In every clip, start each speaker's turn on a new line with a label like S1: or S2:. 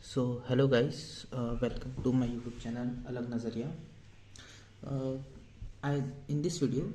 S1: Hello guys, welcome to my YouTube channel Alag Nazariya. Uh, I in this video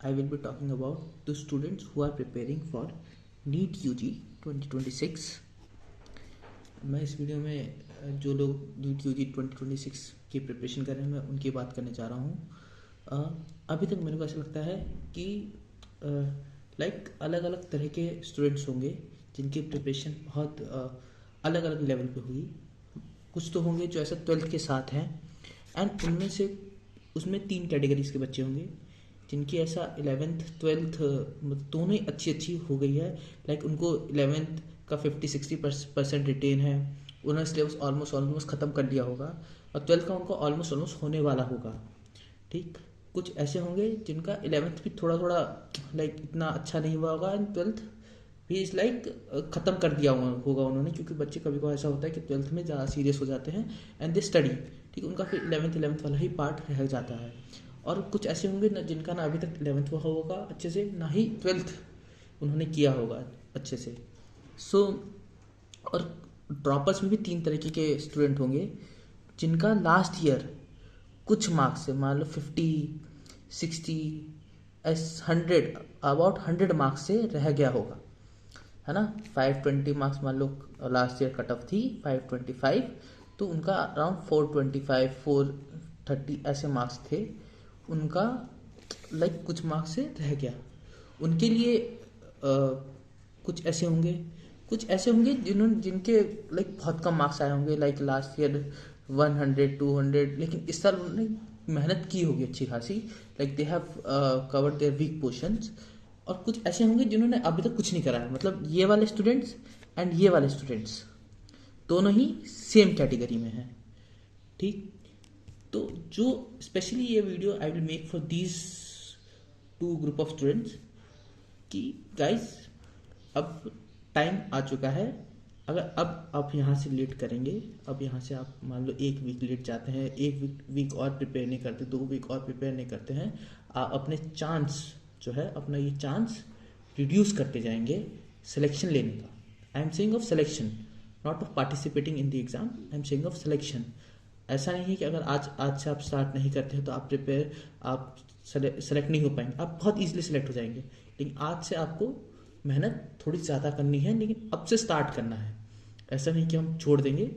S1: I will be talking about the students who are preparing for NEET UG 2026. मैं इस video में जो लोग NEET UG 2026 की preparation कर रहे हैं मैं उनकी बात करने जा रहा हूँ। अभी तक मेरे को ऐसा लगता है कि अलग अलग तरह के स्टूडेंट्स होंगे जिनकी प्रिपरेशन बहुत अलग अलग लेवल पे होगी। कुछ तो होंगे जो ऐसा 12th के साथ हैं एंड उनमें से उसमें 3 कैटेगरीज के बच्चे होंगे जिनकी ऐसा 11th 12th दोनों ही अच्छी हो गई है। उनको 11th का 50-60% रिटेन है, उन्होंने सिलेबस ऑलमोस्ट ख़त्म कर लिया होगा और 12th का उनको ऑलमोस्ट होने वाला होगा। ठीक, कुछ ऐसे होंगे जिनका 11th भी थोड़ा इतना अच्छा नहीं हुआ होगा एंड 12th भी इज़ ख़त्म कर दिया होगा उन्होंने, क्योंकि बच्चे कभी कभी ऐसा होता है कि 12th में ज़्यादा सीरियस हो जाते हैं एंड दे स्टडी। ठीक, उनका फिर 11th वाला ही पार्ट रह जाता है। और कुछ ऐसे होंगे ना जिनका ना अभी तक 11th हुआ होगा अच्छे से, ना ही 12th उन्होंने किया होगा अच्छे से। और ड्रॉपर्स में भी 3 तरीके के स्टूडेंट होंगे जिनका लास्ट ईयर कुछ मार्क्स से, मान लो 50, 60, 100, अबाउट 100 मार्क्स से रह गया होगा, है ना। 520 मार्क्स मान लो लास्ट ईयर कट ऑफ थी 525, तो उनका अराउंड 425 430 ऐसे मार्क्स थे उनका, कुछ मार्क्स से रह गया। उनके लिए कुछ ऐसे होंगे जिनके बहुत कम मार्क्स आए होंगे, लास्ट ईयर 100 200, लेकिन इस साल उन्होंने मेहनत की होगी अच्छी खासी, they have covered there week portions. और कुछ ऐसे होंगे जिन्होंने अभी तक कुछ नहीं करा है, मतलब ये वाले स्टूडेंट्स एंड ये वाले स्टूडेंट्स दोनों ही सेम कैटेगरी में हैं। ठीक, तो जो स्पेशली ये video I will make for these 2 group of students कि गाइस अब टाइम आ चुका है। अगर अब आप यहाँ से लेट करेंगे, अब यहाँ से आप मान लो 1 वीक लेट जाते हैं, 1 वीक और प्रिपेयर नहीं करते, 2 वीक और प्रिपेयर नहीं करते हैं, आप अपने चांस जो है, अपना ये चांस रिड्यूस करते जाएंगे सिलेक्शन लेने का। I am saying of selection, not of participating in the exam, I am saying of selection. ऐसा नहीं है कि अगर आज से आप स्टार्ट नहीं करते हैं तो आप सेलेक्ट नहीं हो पाएंगे, आप बहुत ईजिली सेलेक्ट हो जाएंगे। लेकिन आज से आपको मेहनत थोड़ी ज़्यादा करनी है, लेकिन अब से स्टार्ट करना है। ऐसा नहीं कि हम छोड़ देंगे।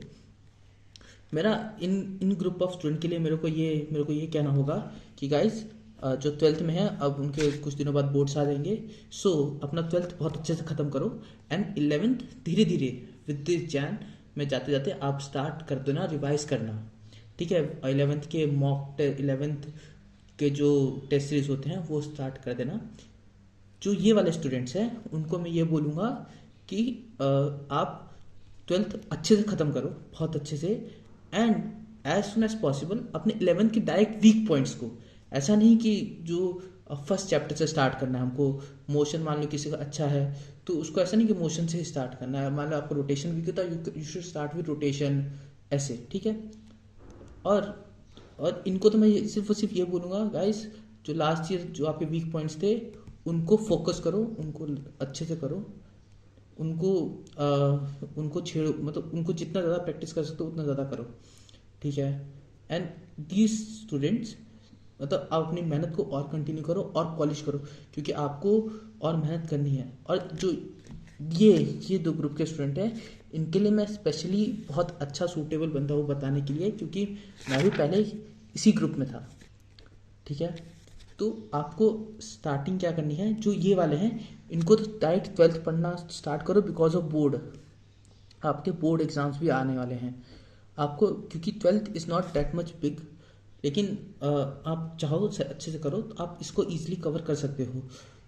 S1: मेरा इन ग्रुप ऑफ स्टूडेंट के लिए मेरे को ये कहना होगा कि गाइज जो 12th में है अब उनके कुछ दिनों बाद बोर्ड्स आ जाएंगे, सो अपना 12th बहुत अच्छे से ख़त्म करो एंड 11th धीरे धीरे विद दिस जैन में जाते जाते आप स्टार्ट कर देना रिवाइज करना। ठीक है, 11th के 11th के जो टेस्ट सीरीज होते हैं वो स्टार्ट कर देना। जो ये वाले स्टूडेंट्स हैं उनको मैं ये बोलूँगा कि आप 12th अच्छे से ख़त्म करो, बहुत अच्छे से, and as soon as possible अपने 11th के डायरेक्ट वीक पॉइंट्स को, ऐसा नहीं कि जो फर्स्ट चैप्टर से स्टार्ट करना है हमको। मोशन मान लो किसी का अच्छा है तो उसको ऐसा नहीं कि मोशन से ही स्टार्ट करना है, मान लो आपको रोटेशन वीक होता है, you should start with rotation, ऐसे। ठीक है, और इनको तो मैं सिर्फ ये बोलूँगा गाइस, जो लास्ट ईयर जो आपके वीक पॉइंट्स थे उनको फोकस करो, उनको अच्छे से करो, उनको छेड़ो, मतलब उनको जितना ज़्यादा प्रैक्टिस कर सकते हो उतना ज़्यादा करो। ठीक है, एंड दीज स्टूडेंट्स मतलब आप अपनी मेहनत को और कंटिन्यू करो और पॉलिश करो, क्योंकि आपको और मेहनत करनी है। और जो ये 2 ग्रुप के स्टूडेंट हैं इनके लिए मैं स्पेशली बहुत अच्छा सूटेबल बनता हूँ बताने के लिए, क्योंकि मैं भी पहले इसी ग्रुप में था। ठीक है, तो आपको स्टार्टिंग क्या करनी है, जो ये वाले हैं इनको तो डायरेक्ट 12th पढ़ना स्टार्ट करो, बिकॉज ऑफ बोर्ड। आपके बोर्ड एग्जाम्स भी आने वाले हैं आपको, क्योंकि 12th is not that much big, लेकिन आप चाहो अच्छे से करो तो आप इसको ईजिली कवर कर सकते हो।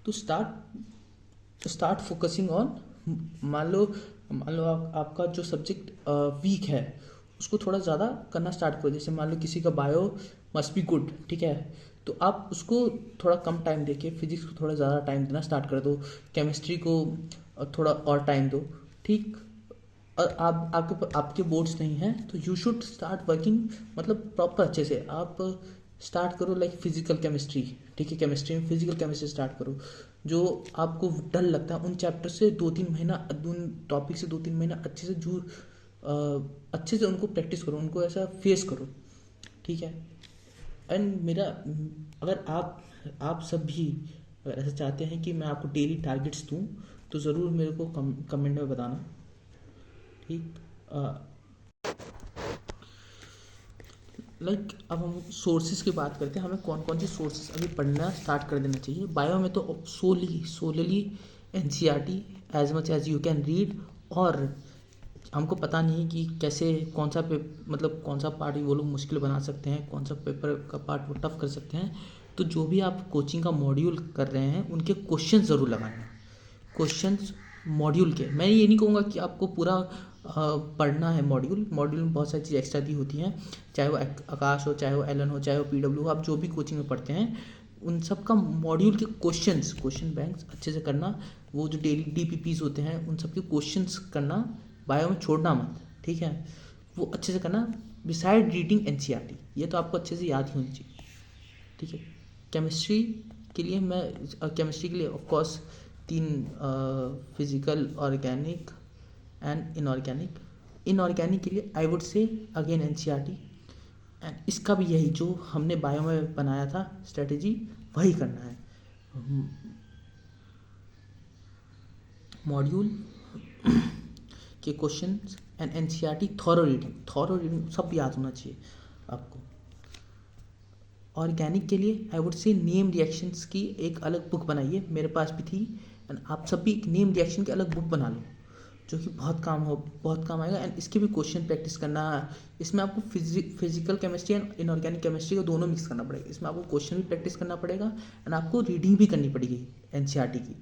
S1: तो स्टार्ट फोकसिंग ऑन, मान लो आपका जो सब्जेक्ट वीक है उसको थोड़ा ज़्यादा करना स्टार्ट करो। जैसे मान लो किसी का बायो मस्ट बी गुड, ठीक है, तो आप उसको थोड़ा कम टाइम देके फिजिक्स को थोड़ा ज़्यादा टाइम देना स्टार्ट कर दो, केमिस्ट्री को थोड़ा और टाइम दो। ठीक, और आपके बोर्ड्स नहीं हैं तो यू शुड स्टार्ट वर्किंग, मतलब प्रॉपर अच्छे से आप स्टार्ट करो, फिजिकल केमिस्ट्री। ठीक है, केमिस्ट्री में फिजिकल केमिस्ट्री स्टार्ट करो। जो आपको डर लगता है उन चैप्टर से 2-3 महीना, उन टॉपिक से 2-3 महीना अच्छे से अच्छे से उनको प्रैक्टिस करो, उनको ऐसा फेस करो, ठीक है। एंड मेरा, अगर आप सब भी अगर ऐसा चाहते हैं कि मैं आपको डेली टारगेट्स दूं, तो ज़रूर मेरे को कमेंट में बताना, ठीक। अब हम सोर्सेज की बात करते हैं, हमें कौन कौन सी सोर्सेज अभी पढ़ना स्टार्ट कर देना चाहिए। बायो में तो solely NCERT as much as you can read, और हमको पता नहीं कि कैसे कौन सा कौन सा पार्ट वो लोग मुश्किल बना सकते हैं, कौन सा पेपर का पार्ट वो टफ कर सकते हैं। तो जो भी आप कोचिंग का मॉड्यूल कर रहे हैं उनके क्वेश्चन ज़रूर लगाना, क्वेश्चंस मॉड्यूल के। मैं ये नहीं कहूँगा कि आपको पूरा पढ़ना है मॉड्यूल में बहुत सारी चीज़ एक्स्ट्रा दी होती हैं, चाहे वो आकाश हो, चाहे वो एलन हो, चाहे वो PW हो, आप जो भी कोचिंग में पढ़ते हैं उन सब का मॉड्यूल के क्वेश्चन बैंक्स अच्छे से करना। वो जो डेली DPPs होते हैं उन सब के क्वेश्चंस करना, बायो में छोड़ना मत, ठीक है, वो अच्छे से करना। बिसाइड रीडिंग NCERT, ये तो आपको अच्छे से याद ही होनी चाहिए, ठीक है। केमिस्ट्री के लिए of course 3 physical, organic and inorganic. Inorganic के लिए आई वुड से अगेन NCERT, एंड इसका भी यही जो हमने बायो में बनाया था स्ट्रेटेजी, वही करना है। मॉड्यूल के question and NCERT, thorough reading सब याद होना चाहिए आपको। ऑर्गेनिक के लिए आई वुड से नेम रिएक्शंस की एक अलग बुक बनाइए, मेरे पास भी थी, एंड आप सब भी एक नेम रिएक्शन की अलग बुक बना लो, जो कि बहुत काम आएगा। एंड इसके भी क्वेश्चन प्रैक्टिस करना है। इसमें आपको physical chemistry and inorganic chemistry को दोनों मिक्स करना पड़ेगा। इसमें आपको क्वेश्चन भी प्रैक्टिस करना पड़ेगा एंड आपको रीडिंग भी करनी पड़ेगी NCERT की।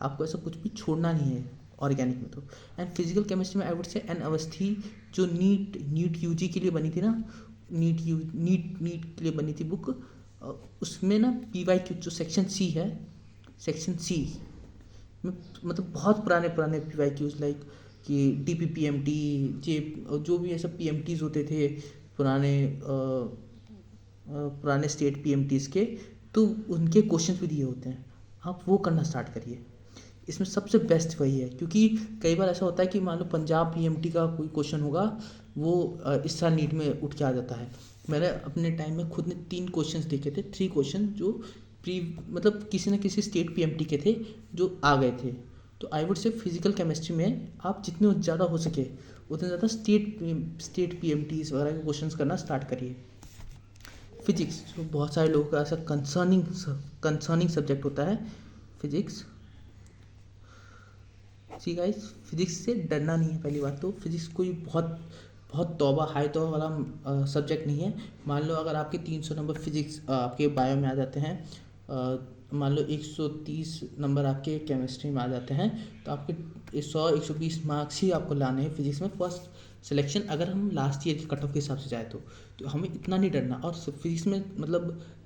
S1: आपको ऐसा कुछ भी छोड़ना नहीं है ऑर्गेनिक में तो। एंड फिजिकल केमिस्ट्री में I would say N Awasthi, जो नीट UG के लिए बनी थी ना, नीट के लिए बनी थी बुक, उसमें ना PYQ जो सेक्शन C है, सेक्शन C में बहुत पुराने PYQs लाइक कि DPPMT, जो भी ऐसा PMTs होते थे पुराने स्टेट PMTs के, तो उनके क्वेश्चन भी दिए होते हैं, आप वो करना स्टार्ट करिए। इसमें सबसे बेस्ट वही है, क्योंकि कई बार ऐसा होता है कि मान लो पंजाब PMT का कोई क्वेश्चन होगा, वो इस साल नीट में उठ के आ जाता है। मैंने अपने टाइम में खुद ने 3 क्वेश्चंस देखे थे, 3 क्वेश्चन जो किसी न किसी स्टेट PMT के थे जो आ गए थे। तो आई वुड से फिजिकल केमिस्ट्री में आप जितने ज़्यादा हो सके उतने ज़्यादा स्टेट PMTs वगैरह के क्वेश्चंस करना स्टार्ट करिए। फिजिक्स, जो बहुत सारे लोगों का ऐसा कंसर्निंग सब्जेक्ट होता है फिजिक्स। सी गाइस, फिजिक्स से डरना नहीं है। पहली बात तो फिजिक्स कोई बहुत हाई तौबा वाला सब्जेक्ट नहीं है। मान लो अगर आपके 300 नंबर फिजिक्स आपके बायो में आ जाते हैं, मान लो 130 नंबर आपके केमिस्ट्री में आ जाते हैं, तो आपके 100-120 मार्क्स ही आपको लाने हैं फिजिक्स में फर्स्ट सिलेक्शन, अगर हम लास्ट ईयर की कट ऑफ के हिसाब से जाए तो हमें इतना नहीं डरना। और फिजिक्स में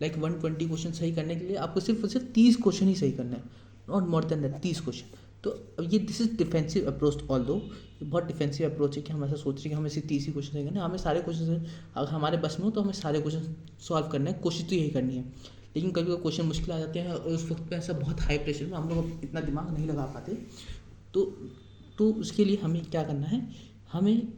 S1: 120 क्वेश्चन सही करने के लिए आपको सिर्फ 30 क्वेश्चन ही सही करना है, not more than that, 30 question. तो अब ये this is defensive approach, although ये बहुत डिफेंसिव अप्रोच है कि हम ऐसा सोच रहे हैं कि हमें सिर्फ 30 ही क्वेश्चन सही करने हैं। हमें सारे क्वेश्चन, अगर हमारे बस में हो तो हमें सारे क्वेश्चन सॉल्व करने हैं, कोशिश तो यही करनी है। लेकिन कभी कभी क्वेश्चन मुश्किल आ जाते हैं और उस वक्त पे ऐसा बहुत हाई प्रेशर में हम लोग इतना दिमाग नहीं लगा पाते, तो उसके लिए हमें क्या करना है, हमें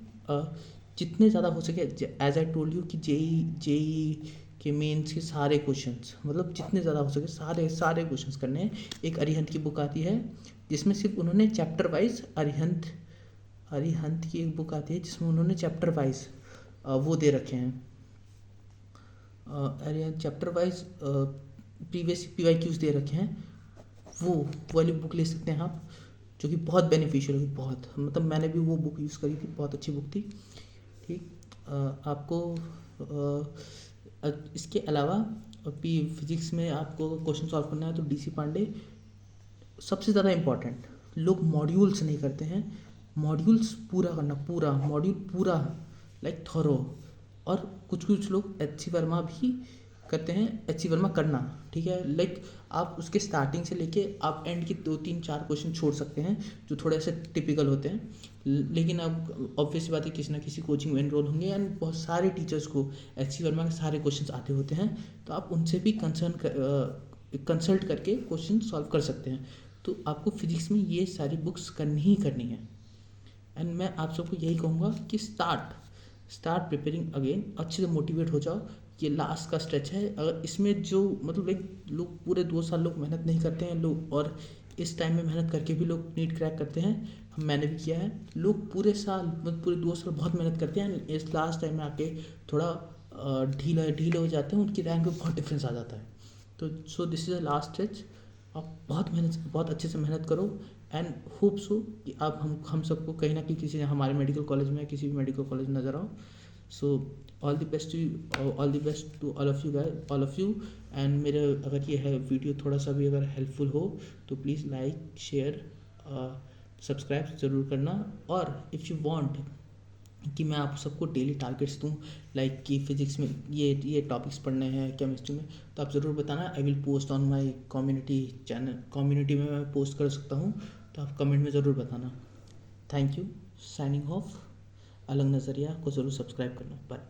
S1: जितने ज़्यादा हो सके, एज आई टोल्ड यू कि जेई के मेंस के सारे क्वेश्चंस, जितने ज़्यादा हो सके सारे क्वेश्चंस करने हैं। एक अरिहंत की बुक आती है जिसमें सिर्फ उन्होंने चैप्टर वाइज, अरिहंत की एक बुक आती है जिसमें उन्होंने चैप्टर वाइज वो दे रखे हैं, Arihant chapter wise previous PYQs दे रखे हैं। वो वाली बुक ले सकते हैं आप, जो कि बहुत बेनिफिशियल होगी, बहुत मैंने भी वो बुक यूज़ करी थी, बहुत अच्छी बुक थी, ठीक। आपको इसके अलावा फिजिक्स में आपको क्वेश्चन सॉल्व करना है तो DC पांडे सबसे ज़्यादा इम्पॉर्टेंट। लोग मॉड्यूल्स नहीं करते हैं, मॉड्यूल्स पूरा करना, पूरा मॉड्यूल पूरा लाइक थॉरो। और कुछ लोग HC वर्मा भी करते हैं, HC वर्मा करना, ठीक है। लाइक आप उसके स्टार्टिंग से लेके आप एंड के 2-3-4 क्वेश्चन छोड़ सकते हैं जो थोड़े से टिपिकल होते हैं, लेकिन अब ऑब्वियस बात है किसी ना किसी कोचिंग में एनरोल होंगे एंड बहुत सारे टीचर्स को HC वर्मा के सारे क्वेश्चंस आते होते हैं, तो आप उनसे भी कंसल्ट करके क्वेश्चन सॉल्व कर सकते हैं। तो आपको फिजिक्स में ये सारी बुक्स करनी ही करनी है, एंड मैं आप सबको यही कहूँगा कि स्टार्ट प्रिपेयरिंग अगेन, अच्छे से मोटिवेट हो जाओ। ये लास्ट का स्ट्रेच है, अगर इसमें जो मतलब लाइक लोग पूरे 2 साल लोग मेहनत नहीं करते हैं लोग, और इस टाइम में मेहनत करके भी लोग नीट क्रैक करते हैं, मैंने भी किया है। लोग पूरे साल मतलब पूरे 2 साल बहुत मेहनत करते हैं, इस लास्ट टाइम में आके थोड़ा ढीले हो जाते हैं, उनकी रैंक में बहुत डिफरेंस आ जाता है। तो so this is a last stage. आप बहुत अच्छे से मेहनत करो एंड होप सो कि आप हम सबको कहीं ना कहीं किसी हमारे मेडिकल कॉलेज में किसी भी मेडिकल कॉलेज में नज़र आओ। So all the best to all of you guys, all of you. And मेरे अगर ये है वीडियो थोड़ा सा भी अगर हेल्पफुल हो तो प्लीज़ लाइक शेयर सब्सक्राइब ज़रूर करना। और इफ़ यू वांट कि मैं आप सबको डेली टारगेट्स दूँ, लाइक कि फिजिक्स में ये टॉपिक्स पढ़ने हैं, केमिस्ट्री में, तो आप ज़रूर बताना। I will post on my community channel, community में मैं पोस्ट कर सकता हूँ, तो आप कमेंट में ज़रूर बताना। Thank you, signing off. अलग नज़रिया को ज़रूर सब्सक्राइब करना। बाय।